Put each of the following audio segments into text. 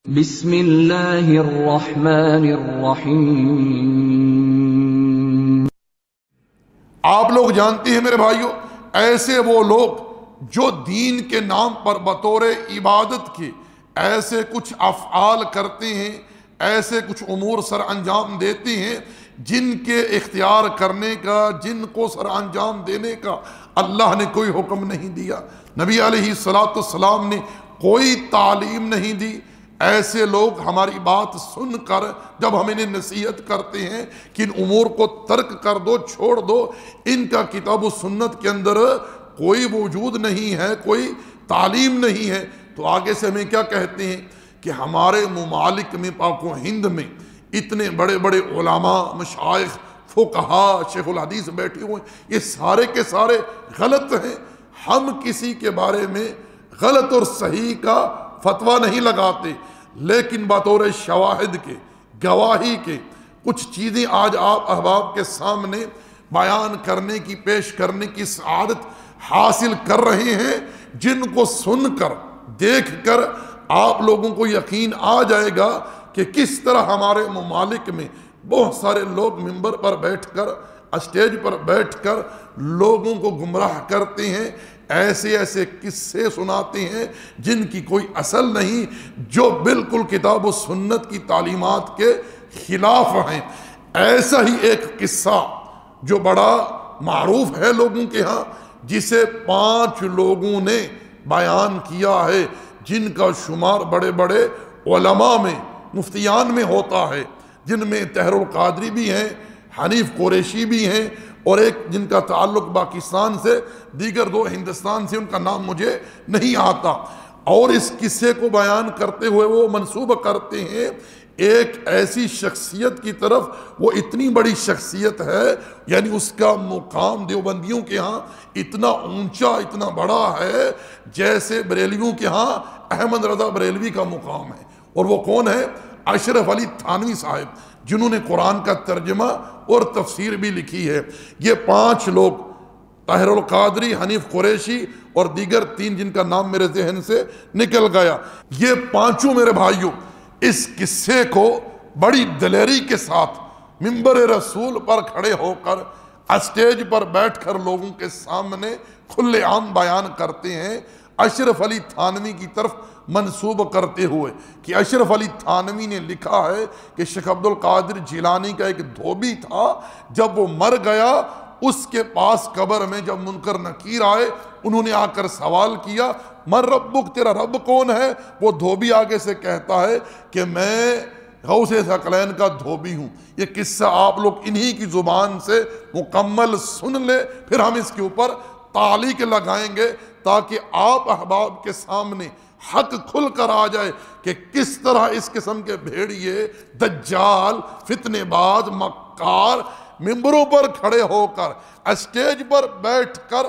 بسم اللہ الرحمن الرحیم۔ آپ لوگ جانتے ہیں میرے بھائیوں، ایسے وہ لوگ جو دین کے نام پر بطور عبادت کے ایسے کچھ افعال کرتے ہیں، ایسے کچھ امور سر انجام دیتے ہیں جن کے اختیار کرنے کا، جن کو سر انجام دینے کا اللہ نے کوئی حکم نہیں دیا، نبی علیہ السلام نے کوئی تعلیم نہیں دی۔ ایسے لوگ ہماری بات سن کر جب ہم انہیں نصیحت کرتے ہیں کہ ان امور کو ترک کر دو، چھوڑ دو، ان کا کتاب و سنت کے اندر کوئی وجود نہیں ہے، کوئی تعلیم نہیں ہے، تو آگے سے ہمیں کیا کہتے ہیں کہ ہمارے ممالک میں، پاک و ہند میں اتنے بڑے بڑے علماء، مشائخ، فقہاء، شیخ الحدیث بیٹھے ہوئے، یہ سارے کے سارے غلط ہیں۔ ہم کسی کے بارے میں غلط اور صحیح کا فتویٰ نہیں لگاتے، لیکن بطور شواہد کے، گواہی کے کچھ چیزیں آج آپ احباب کے سامنے بیان کرنے کی، پیش کرنے کی سعادت حاصل کر رہے ہیں، جن کو سن کر، دیکھ کر آپ لوگوں کو یقین آ جائے گا کہ کس طرح ہمارے ممالک میں بہت سارے لوگ ممبر پر بیٹھ کر، اسٹیج پر بیٹھ کر لوگوں کو گمراہ کرتے ہیں، ایسے ایسے قصے سناتے ہیں جن کی کوئی اصل نہیں، جو بالکل کتاب و سنت کی تعلیمات کے خلاف ہیں۔ ایسا ہی ایک قصہ جو بڑا معروف ہے لوگوں کے ہاں، جسے 5 لوگوں نے بیان کیا ہے، جن کا شمار بڑے بڑے علماء میں، مفتیان میں ہوتا ہے، جن میں طاہر القادری بھی ہیں، حنیف قریشی بھی ہیں، اور ایک جن کا تعلق پاکستان سے، دیگر 2 ہندوستان سے، ان کا نام مجھے نہیں آتا۔ اور اس قصے کو بیان کرتے ہوئے وہ منسوب کرتے ہیں ایک ایسی شخصیت کی طرف، وہ اتنی بڑی شخصیت ہے، یعنی اس کا مقام دیوبندیوں کے ہاں اتنا اونچا، اتنا بڑا ہے، جیسے بریلویوں کے ہاں احمد رضا بریلوی کا مقام ہے۔ اور وہ کون ہے؟ اشرف علی تھانوی صاحب، جنہوں نے قرآن کا ترجمہ اور تفسیر بھی لکھی ہے۔ یہ 5 لوگ، طاہر القادری، حنیف قریشی اور دیگر 3 جن کا نام میرے ذہن سے نکل گیا، یہ 5 میرے بھائیوں اس قصے کو بڑی دلیری کے ساتھ منبر رسول پر کھڑے ہو کر، اسٹیج پر بیٹھ کر لوگوں کے سامنے کھلے عام بیان کرتے ہیں، اشرف علی تھانوی کی طرف منسوب کرتے ہوئے کہ اشرف علی تھانوی نے لکھا ہے کہ شیخ عبد القادر جیلانی کا ایک دھوبی تھا، جب وہ مر گیا، اس کے پاس قبر میں جب منکر نکیر آئے، انہوں نے آ کر سوال کیا، من ربک، تیرا رب کون ہے؟ وہ دھوبی آگے سے کہتا ہے کہ میں غوث ثقلین کا دھوبی ہوں۔ یہ قصہ آپ لوگ انہی کی زبان سے مکمل سن لے، پھر ہم اس کے اوپر تعلیق لگائیں گے تاکہ آپ احباب کے سامنے حق کھل کر آ جائے کہ کس طرح اس قسم کے بھیڑیے، دجال، فتنے باز، مکار ممبروں پر کھڑے ہو کر، اسٹیج پر بیٹھ کر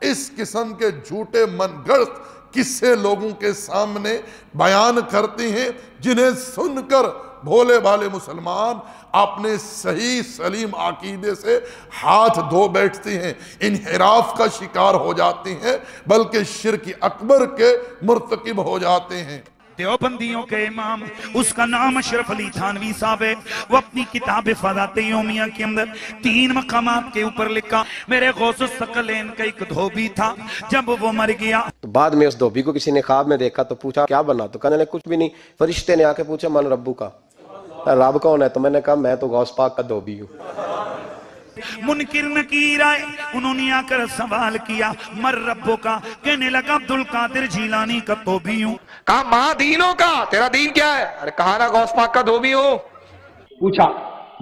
اس قسم کے جھوٹے من گڑت قصے لوگوں کے سامنے بیان کرتے ہیں، جنہیں سن کر بھولے بھالے مسلمان اپنے صحیح سلیم عقیدے سے ہاتھ دھو بیٹھتے ہیں، انحراف کا شکار ہو جاتے ہیں، بلکہ شرک اکبر کے مرتکب ہو جاتے ہیں۔ دیوبندیوں کے امام، اس کا نام اشرف علی تھانوی صاحب ہے۔ وہ اپنی کتاب فضائل یومیہ کے اندر 3 مقامات کے اوپر لکھا، میرے غوث الثقلین کا ایک دھوبی تھا، جب وہ مر گیا تو بعد میں اس دھوبی کو کسی نے خواب میں دیکھا تو پوچھا کیا بنا؟ تو کہنے لگا کچھ بھی نہیں۔ فرشتے نے آ کے پوچھا من ربو کا، رب کون ہے؟ تو میں نے کہا میں تو غوث پاک کا دھوبی ہوں۔ منکر نکیر آئے، انہوں نے آ کر سوال کیا مر ربو کا، کہنے لگا عبد القادر جیلانی کا دھوبی ہوں۔ کہا ماں دینوں کا، تیرا دین کیا ہے؟ ارے کہا نا غوث پاک کا دھوبی ہوں۔ پوچھا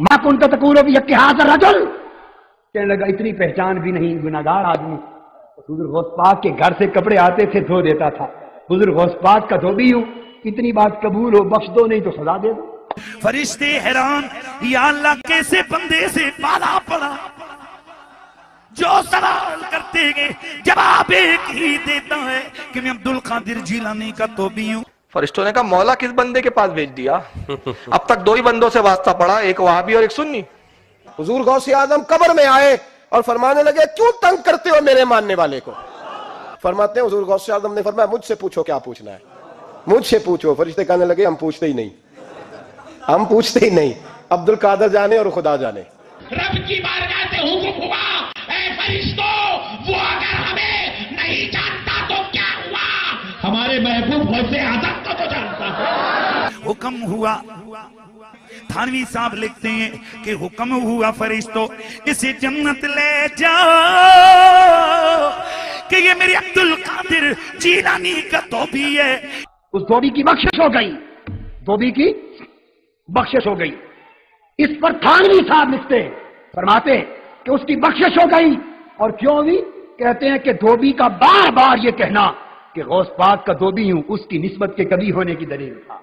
ما کنت تقول فی ھذا الرجل، کہنے لگا اتنی پہچان بھی نہیں، گناہگار آدمی۔ حضور غوث پاک کے گھر سے کپڑے آتے تھے، دھو دیتا تھا۔ حضور غوث پاک کا دھوبی ہوں، اتنی بات قبول ہو، بخش دو نہیں تو سزا دے دو۔ فرشتے حیران، یا اللہ کیسے بندے سے پالا پڑا، جو سوال کرتے گے جواب ایک ہی دیتا ہے کہ میں عبد القادر جیلانی کا دھوبی ہوں۔ فرشتوں نے کہا مولا کس بندے کے پاس بھیج دیا؟ اب تک 2 ہی بندوں سے واسطہ پڑا، ایک وہابی اور ایک سنی۔ حضور غوث اعظم قبر میں آئے اور فرمانے لگے کیوں تنگ کرتے ہو میرے ماننے والے کو؟ فرماتے ہیں حضور غوث اعظم نے فرمایا مجھ سے پوچھو کیا پوچھنا ہے۔ مجھ سے پوچھو. فرشتے کہنے لگے ہم پوچھتے ہی نہیں, ہم پوچھتے ہی نہیں, عبد القادر جانے اور خدا جانے. رب کی بارگاہ سے حکم ہوا, اے فرشتوں, وہ اگر ہمیں نہیں جانتا تو کیا ہوا, ہمارے محبوب غوث اعظم کو تو جانتا ہے. حکم ہوا, تھانوی صاحب لکھتے ہیں کہ حکم ہوا فرشتوں اسے جنت لے جاؤ کہ یہ میرے عبد القادر جیلانی کا دھوبی ہے. اس دھوبی کی بخشش ہو گئی, دھوبی کی بخشش ہو گئی. اس پر تھانوی صاحب لکھتے ہیں, فرماتے ہیں کہ اس کی بخشش ہو گئی. اور کیوں ہوئی؟ کہتے ہیں کہ دھوبی کا بار بار یہ کہنا کہ غوث پاک کا دھوبی ہوں اس کی نسبت کے کبھی ہونے کی دلیل تھا.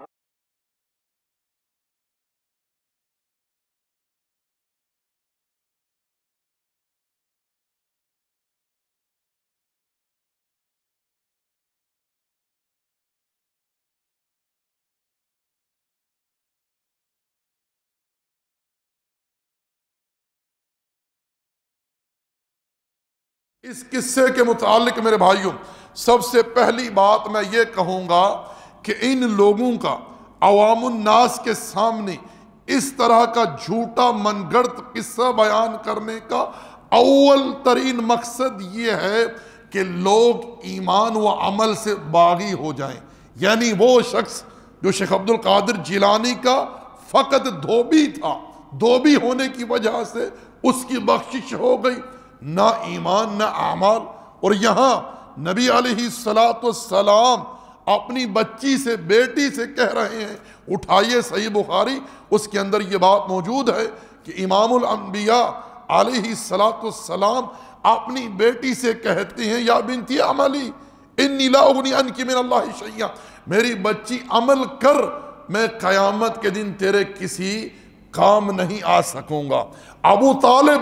اس قصے کے متعلق میرے بھائیوں سب سے پہلی بات میں یہ کہوں گا کہ ان لوگوں کا عوام الناس کے سامنے اس طرح کا جھوٹا من گڑت قصہ بیان کرنے کا اول ترین مقصد یہ ہے کہ لوگ ایمان و عمل سے باغی ہو جائیں. یعنی وہ شخص جو شیخ عبد القادر جیلانی کا فقط دھوبی تھا, دھوبی ہونے کی وجہ سے اس کی بخشش ہو گئی, نہ ایمان نہ اعمال. اور یہاں نبی علیہ السلام اپنی بچی سے, بیٹی سے کہہ رہے ہیں, اٹھائیے صحیح بخاری, اس کے اندر یہ بات موجود ہے کہ امام الانبیاء علیہ السلام اپنی بیٹی سے کہتے ہیں یا بنتی عملی انی لا اغنی عنکی من اللہ شیئا, میری بچی عمل کر, میں قیامت کے دن تیرے کسی کام نہیں آ سکوں گا. ابو طالب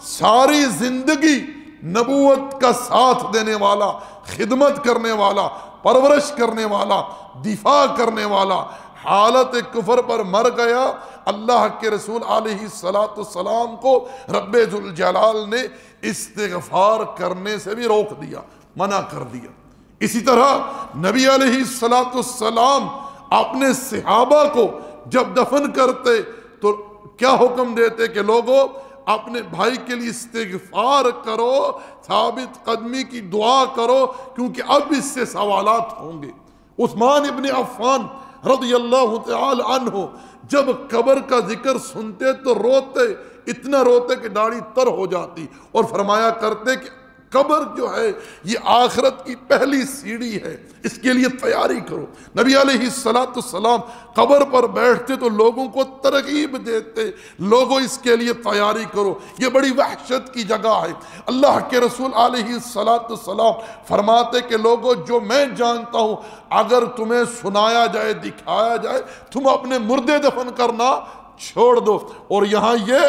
ساری زندگی نبوت کا ساتھ دینے والا, خدمت کرنے والا, پرورش کرنے والا, دفاع کرنے والا, حالت کفر پر مر گیا. اللہ کے رسول علیہ السلام کو رب ذوالجلال نے استغفار کرنے سے بھی روک دیا, منع کر دیا. اسی طرح نبی علیہ السلام اپنے صحابہ کو جب دفن کرتے تو کیا حکم دیتے کہ لوگوں اپنے بھائی کے لیے استغفار کرو, ثابت قدمی کی دعا کرو, کیونکہ اب اس سے سوالات ہوں گے. عثمان ابن عفان رضی اللہ تعالی عنہ جب قبر کا ذکر سنتے تو روتے, اتنا روتے کہ داڑھی تر ہو جاتی, اور فرمایا کرتے کہ قبر جو ہے یہ آخرت کی پہلی سیڑھی ہے, اس کے لیے تیاری کرو. نبی علیہ السلام قبر پر بیٹھتے تو لوگوں کو ترغیب دیتے, لوگوں اس کے لیے تیاری کرو, یہ بڑی وحشت کی جگہ ہے. اللہ کے رسول علیہ السلام فرماتے کہ لوگوں جو میں جانتا ہوں اگر تمہیں سنایا جائے, دکھایا جائے, تم اپنے مردے دفن کرنا چھوڑ دو. اور یہاں یہ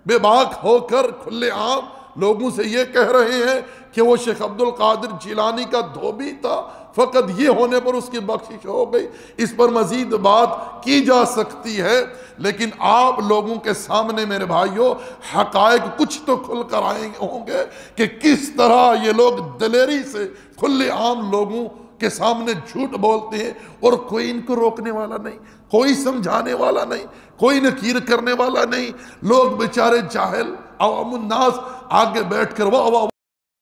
بے باک ہو کر کھلے عام لوگوں سے یہ کہہ رہے ہیں کہ وہ شیخ عبد القادر جیلانی کا دھوبی تھا, فقط یہ ہونے پر اس کی بخشش ہو گئی. اس پر مزید بات کی جا سکتی ہے, لیکن آپ لوگوں کے سامنے میرے بھائیوں حقائق کچھ تو کھل کر آئے ہوں گے کہ کس طرح یہ لوگ دلیری سے کھلے عام لوگوں کے سامنے جھوٹ بولتے ہیں, اور کوئی ان کو روکنے والا نہیں, کوئی سمجھانے والا نہیں, کوئی نکیر کرنے والا نہیں. لوگ بیچارے جاہل عوام الناس آگے بیٹھ کر واہ واہ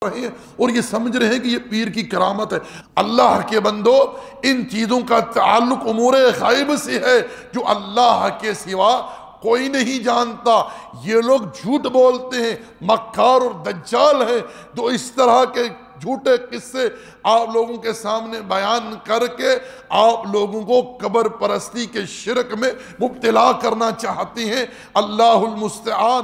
رہے ہیں اور یہ سمجھ رہے ہیں کہ یہ پیر کی کرامت ہے. اللہ کے بندو, ان چیزوں کا تعلق امور غیب سے ہے جو اللہ کے سوا کوئی نہیں جانتا. یہ لوگ جھوٹ بولتے ہیں, مکار اور دجال ہیں, جو اس طرح کے جھوٹے قصے آپ لوگوں کے سامنے بیان کر کے آپ لوگوں کو قبر پرستی کے شرک میں مبتلا کرنا چاہتے ہیں. اللہ المستعان.